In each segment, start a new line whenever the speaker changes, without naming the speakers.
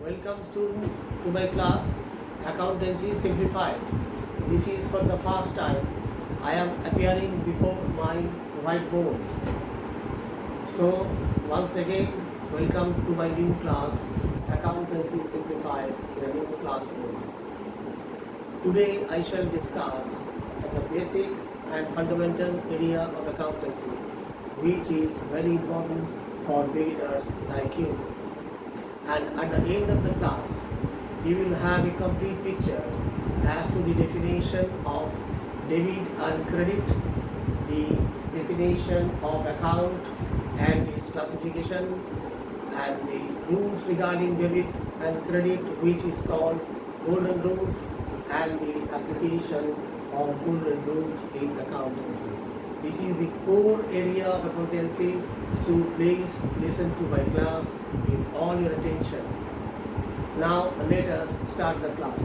Welcome students to my class Accountancy Simplified. This is for the first time I am appearing before my whiteboard. So once again welcome to my new class Accountancy Simplified in a new classroom. Today I shall discuss the basic and fundamental area of accountancy, which is very important for beginners like you. And at the end of the class, you will have a complete picture as to the definition of debit and credit, the definition of account and its classification, and the rules regarding debit and credit, which is called golden rules, and the application of golden rules in accountancy. This is the core area of accountancy, so please listen to my class with all your attention. Now let us start the class.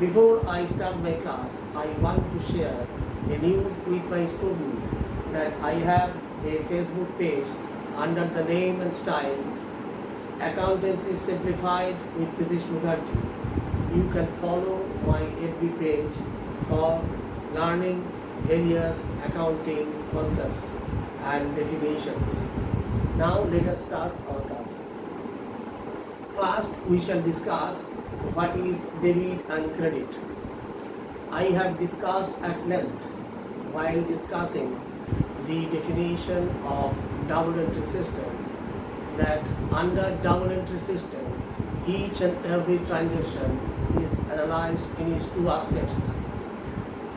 Before I start my class, I want to share a news with my students that I have a Facebook page under the name and style Accountancy Simplified with Pritish Mukherjee. You can follow my FB page for learning various accounting concepts and definitions. Now let us start our class. First, we shall discuss what is debit and credit. I have discussed at length while discussing the definition of double entry system that under double entry system, each and every transaction is analyzed in its two aspects.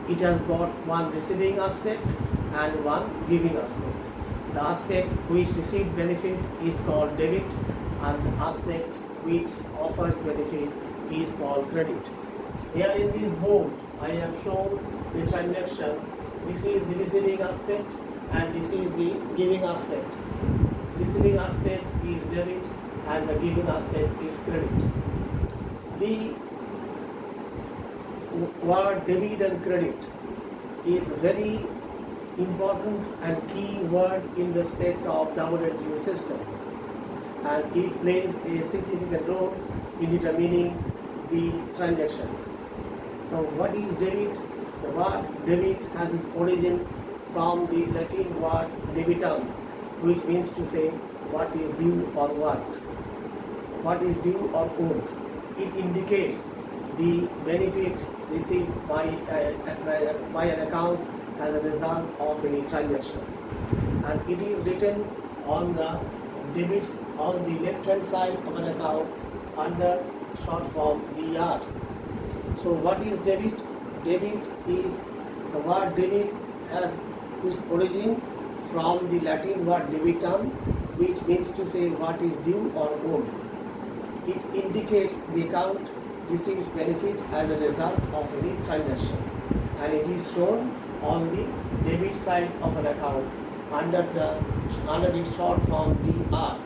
It has got one receiving aspect and one giving aspect. The aspect which receives benefit is called debit, and the aspect which offers benefit is called credit. Here in this board, I have shown the transaction. This is the receiving aspect and this is the giving aspect. Receiving aspect is debit and the giving aspect is credit. The word debit and credit is very important and key word in respect of double entry system, and it plays a significant role in determining the transaction. Now, what is debit? The word debit has its origin from the Latin word debitum, which means to say what is due or what is due or owed. It indicates the benefit received by an account as a result of any transaction, and it is written on the debits on the left hand side of an account under short form DR. So what is debit? Debit is, the word debit has its origin from the Latin word debitum, which means to say what is due or owed. It indicates the account receives benefit as a result of any transaction, and it is shown on the debit side of an account under its short form DR.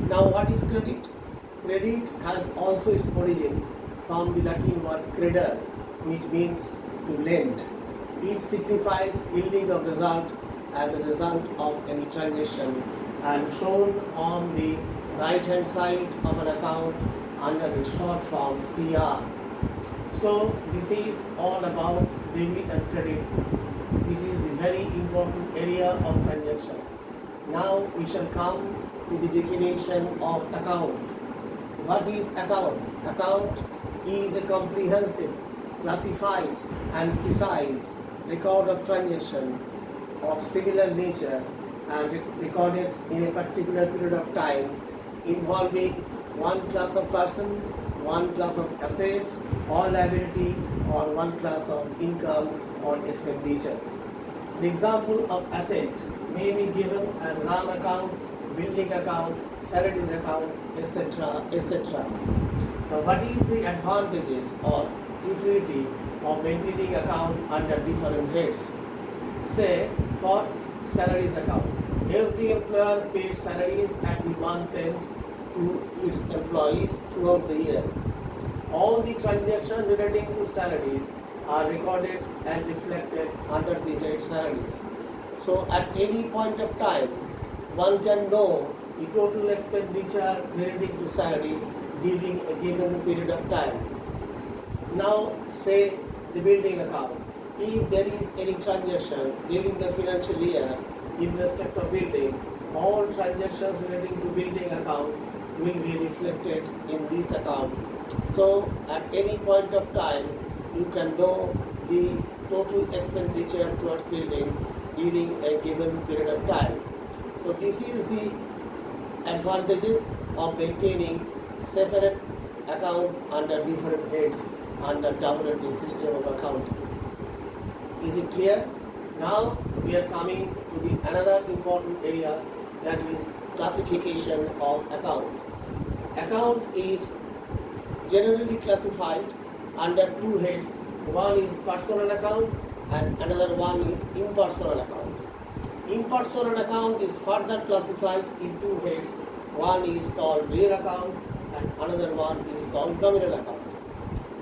Now what is credit? Credit has also its origin from the Latin word creder, which means to lend. It signifies yielding of result as a result of any transaction, and shown on the right hand side of an account under its short form CR. So this is all about debit and credit. This is the very important area of transaction. Now we shall come to the definition of account. What is account? Account is a comprehensive, classified and precise record of transaction of similar nature and recorded in a particular period of time, involving one class of person, one class of asset or liability, or one class of income or expenditure. The example of asset may be given as RAM account, building account, salaries account, etc. etc. Now, what is the advantages or utility of maintaining account under different heads? Say, for salaries account, every employer pays salaries at the month end to its employees throughout the year. All the transactions relating to salaries are recorded and reflected under the head salaries. So at any point of time, one can know the total expenditure relating to salary during a given period of time. Now, say the building account. If there is any transaction during the financial year in respect of building, all transactions relating to building account will be reflected in this account. So, at any point of time, you can know the total expenditure towards building during a given period of time. So, this is the advantages of maintaining separate account under different heads under WNT system of accounting. Is it clear? Now we are coming to the another important area, that is classification of accounts. Account is generally classified under two heads. One is personal account and another one is impersonal account. Impersonal account is further classified in two heads. One is called real account and another one is called nominal account.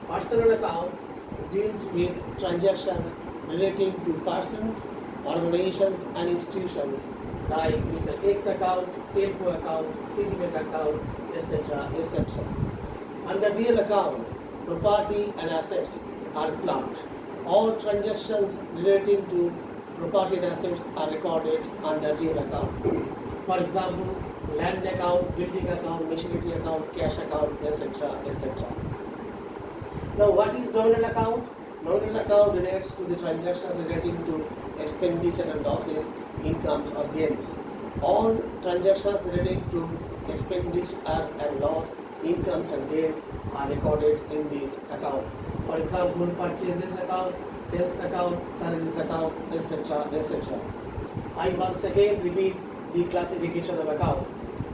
Personal account deals with transactions relating to persons, organizations and institutions like Mr. X account, Telco account, Citibank account, etc. etc. Under real account, property and assets are clubbed. All transactions relating to property and assets are recorded under real account. For example, land account, building account, machinery account, cash account, etc. etc. Now, what is nominal account? Nominal account relates to the transactions relating to expenditure and losses, incomes or gains. All transactions relating to expenditure and loss, incomes and gains are recorded in this account. For example, purchases account, sales account, salaries account, etc. etc. I once again repeat the classification of account.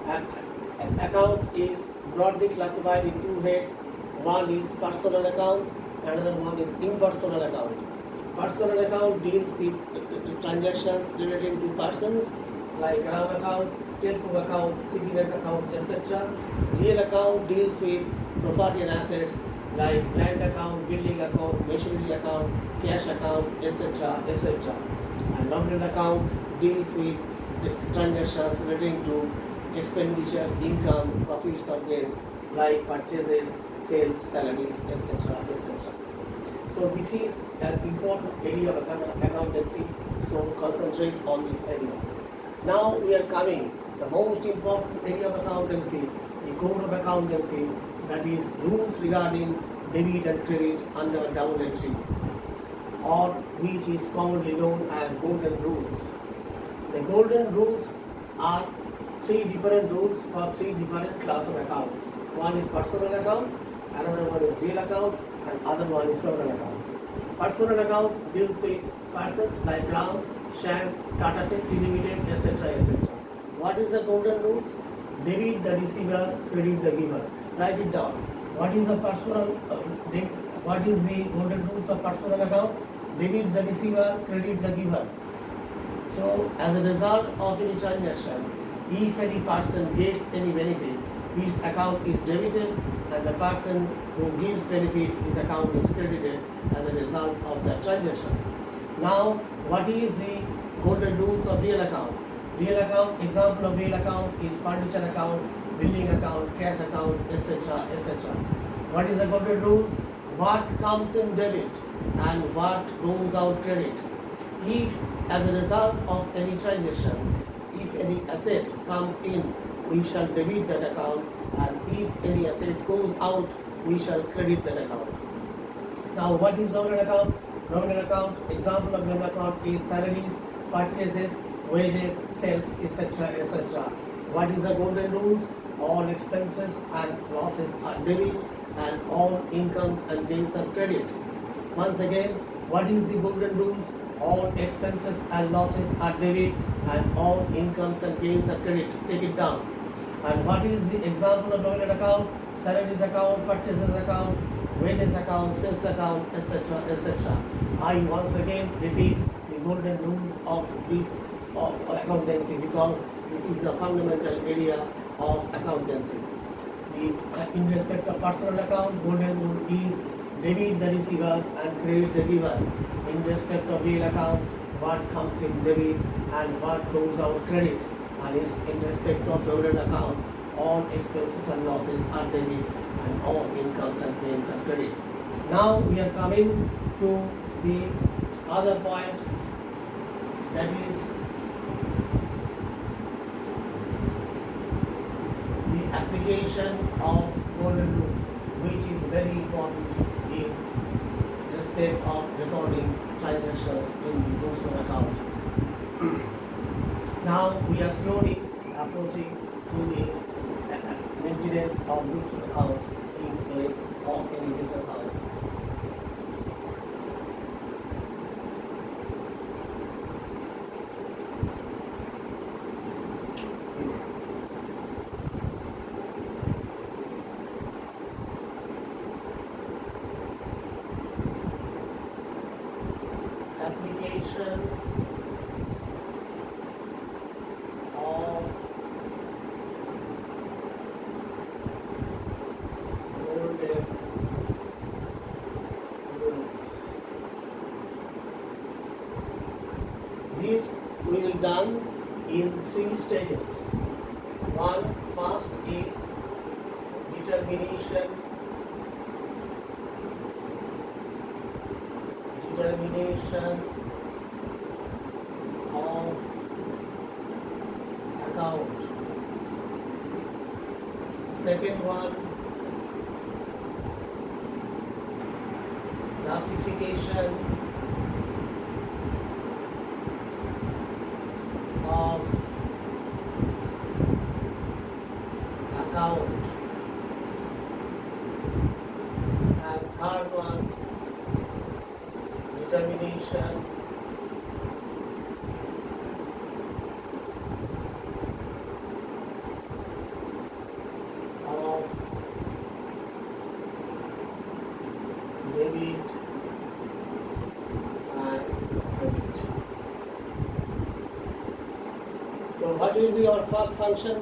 An account is broadly classified in two heads. One is personal account, another one is impersonal account. Personal account deals with transactions relating to persons like Ram account, Telco account, Citibank account, etc. Real account deals with property and assets like land account, building account, machinery account, cash account, etc. etc. And nominal account deals with the transactions relating to expenditure, income, profits or gains like purchases, sales, salaries, etc. etc. So this is an important area of accountancy, so concentrate on this area. Now we are coming the most important area of accountancy, the code of accountancy, that is rules regarding debit and credit under double entry, or which is commonly known as golden rules. The golden rules are three different rules for three different class of accounts. One is personal account, another one is real account, and other one is nominal account. Personal account deals with persons like Ram, Shyam, Tata Tech Limited, etc. etc. What is the golden rules? Debit the receiver, credit the giver. Write it down. What is the what is the golden rules of personal account? Debit the receiver, credit the giver. So, as a result of any transaction, if any person gets any benefit, his account is debited, and the person who gives benefit, his account is credited as a result of the transaction. Now, what is the golden rules of real account? Real account, example of real account is furniture account, building account, cash account, etc. etc. What is the golden rules? What comes in debit and what goes out credit. If as a result of any transaction, if any asset comes in, we shall debit that account, and if any asset goes out, we shall credit that account. Now, what is nominal account? Nominal account, example of nominal account is salaries, purchases, wages, sales, etc. etc. What is the golden rules? All expenses and losses are debit, and all incomes and gains are credit. Once again, what is the golden rules? All expenses and losses are debit, and all incomes and gains are credit. Take it down. And what is the example of nominal account? Salaries account, purchases account, wages account, sales account, etc. etc. I once again repeat the golden rules of this accountancy, because this is a fundamental area of accountancy. In respect of personal account, golden rule is debit the receiver and credit the giver. In respect of real account, what comes in debit and what goes out credit. And in respect of nominal account, all expenses and losses are debit and all incomes and gains are credit. Now we are coming to the other point, that is the application of golden rules, which is very important in respect of recording transactions in the books of account. Now we are slowly approaching to the maintenance of books of accounts in any business house. Application of golden rules. This we will done in 3 stages. First is determination of account. Second one, classification of account. And third one, determination of debit and credit. So what will be our first function?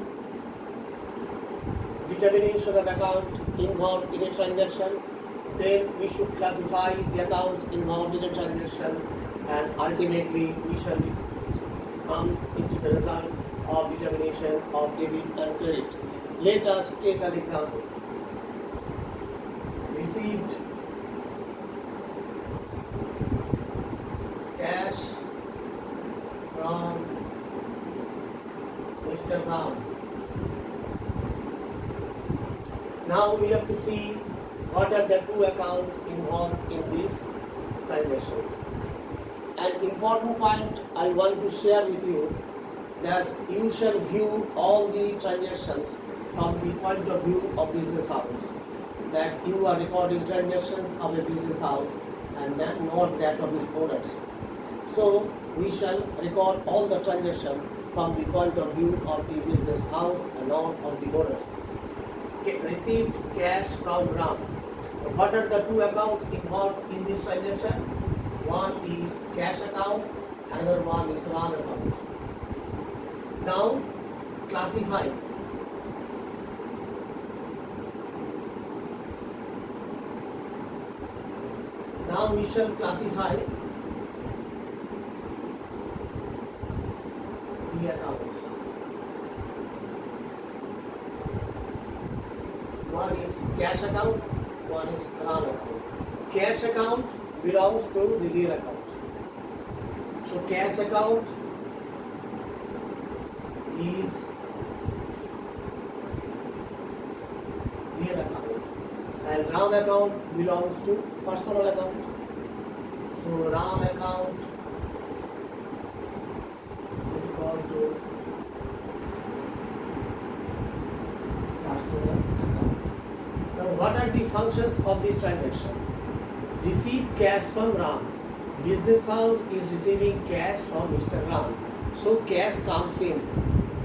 Determination of account involved in a transaction. Then we should classify the accounts involved in a transaction, and ultimately we shall come into the result of determination of debit and credit. Let us take an example. Received cash from Mr. Ram. Now we have to see what are the 2 accounts involved in this transaction. An important point I want to share with you, that you shall view all the transactions from the point of view of business house, that you are recording transactions of a business house and not that of its owners. So we shall record all the transactions from the point of view of the business house and not of the owners. Received cash from Ram. What are the 2 accounts involved in this transaction? One is cash account, another one is Ram account. Now classify. Now we shall classify the accounts. One is cash account, one is Ram account. Cash account belongs to the real account. So cash account is real account, and Ram account belongs to personal account. So Ram account is equal to personal account. Now what are the functions of this transaction? Receive cash from Ram. Business house is receiving cash from Mr. Ram. So cash comes in.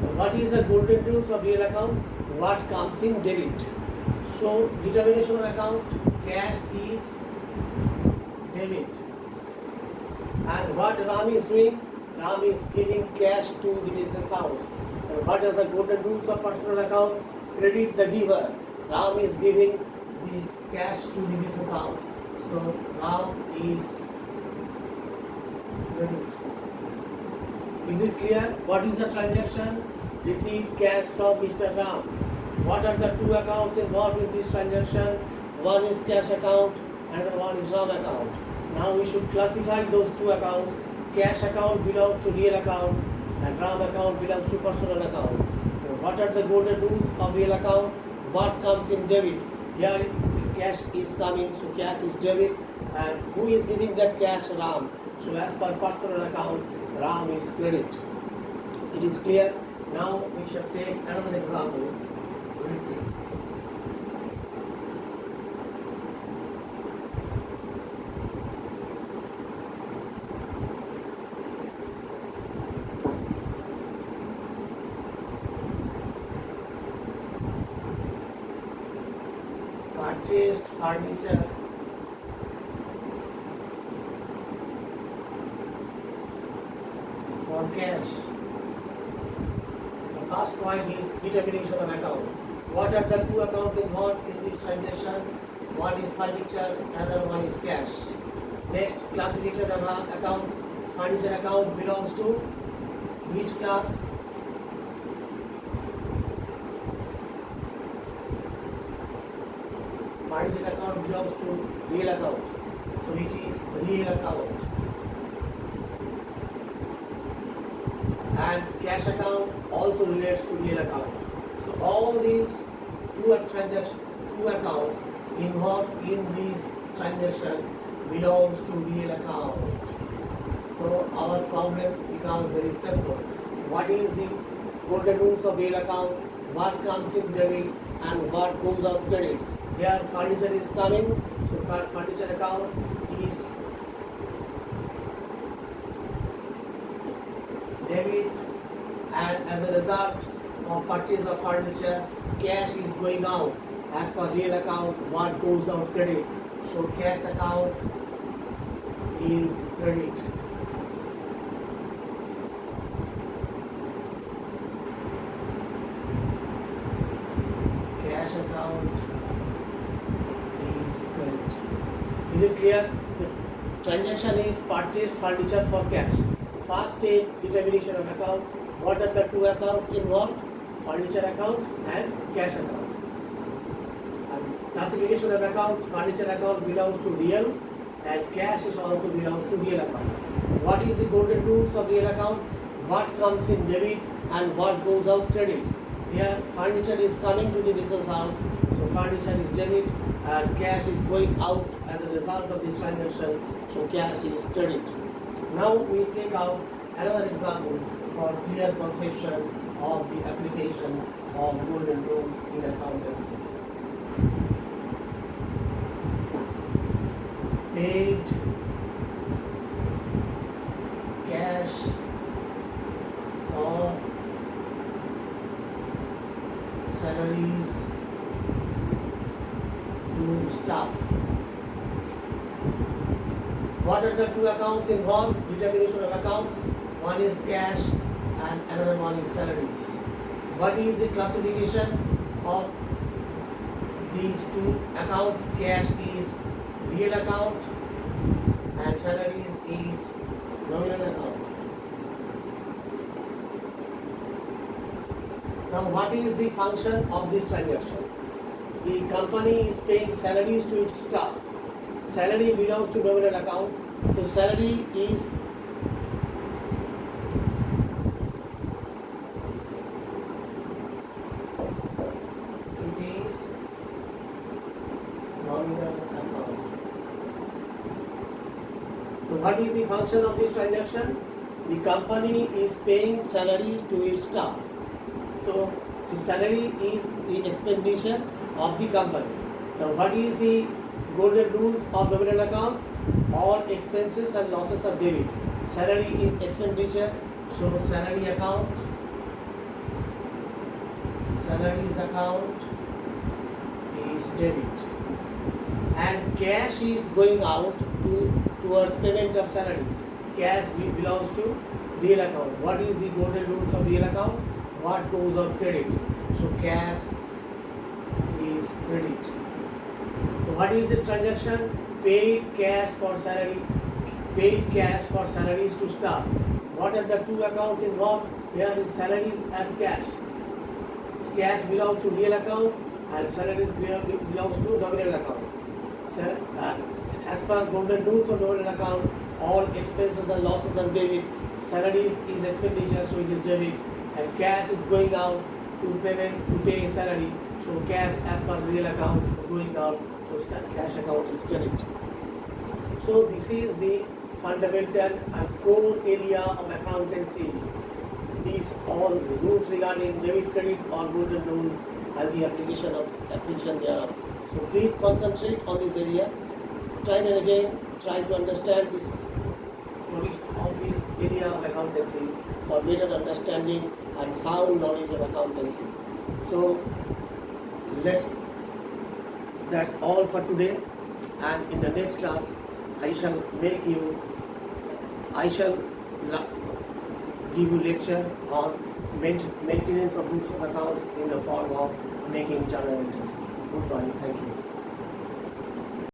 Now what is the golden rules of real account? What comes in? Debit. So determination of account, cash is debit. And what Ram is doing? Ram is giving cash to the business house. And what are the golden rules of personal account? Credit the giver. Ram is giving this cash to the business house. So Ram is credit. Is it clear? What is the transaction? Receive cash from Mr. Ram. What are the two accounts involved in this transaction? One is cash account, another one is RAM account. Now we should classify those two accounts. Cash account belongs to real account and RAM account belongs to personal account. So what are the golden rules of real account? What comes in debit? Here cash is coming, so cash is debit. And who is giving that cash? RAM. So as per personal account, RAM is credit. It is clear? Now we shall take another example. Purchased furniture for cash. The first point is determination of account. What are the two accounts involved in this transaction? One is furniture, another one is cash. Next, classification of accounts. Furniture account belongs to which class? Furniture account belongs to real account. So it is real account. And cash account also relates to real account. So all these two accounts involved in this transaction belongs to real account. So our problem becomes very simple. What is the golden rules of real account? What comes in debit and what goes out credit? Here furniture is coming, so furniture account is debit, and as a result of purchase of furniture, cash is going out. As per real account, what goes out credit. So cash account is credit. Cash account is credit. Is it clear? The transaction is purchased furniture for cash. First step, determination of account. What are the two accounts involved? Furniture account and cash account. And classification of accounts. Furniture account belongs to real and cash is also belongs to real account. What is the golden rules of real account? What comes in debit and what goes out credit? Here furniture is coming to the business house, so furniture is debit and cash is going out as a result of this transaction, so cash is credit. Now we take out another example for clear conception of the application of golden rules in accountancy. Paid cash or salaries to staff. What are the two accounts involved? Determination of account. One is cash and another one is salaries. What is the classification of these two accounts? Cash is real account and salaries is nominal account. Now what is the function of this transaction? The company is paying salaries to its staff. Salary belongs to nominal account. So salary is nominal account. So what is the function of this transaction? The company is paying salary to its staff. So the salary is the expenditure of the company. Now what is the golden rules of nominal account? All expenses and losses are debit. Salary is expenditure, so salary account, salaries account is debit. And cash is going out towards payment of salaries. Cash belongs to real account. What is the golden rules of real account? What goes on credit? So cash is credit. So what is the transaction? Paid cash for salary, paid cash for salaries to staff. What are the two accounts involved? Here is salaries and cash. cash belongs to real account and salaries belongs to nominal account. So, as per golden rules of nominal account, all expenses and losses are debit, salaries is expenditure, so it is debit, and cash is going out to pay salary, so cash as per real account going out, so cash account is credit. So this is the fundamental and core area of accountancy. These all the rules regarding debit, credit, or golden rules, and the application thereof. So please concentrate on this area. Time and again, try to understand this area of accountancy for better understanding and sound knowledge of accountancy. So that's all for today, and in the next class I shall give you lecture on maintenance of books of accounts in the form of making journal entries. Goodbye. Thank you.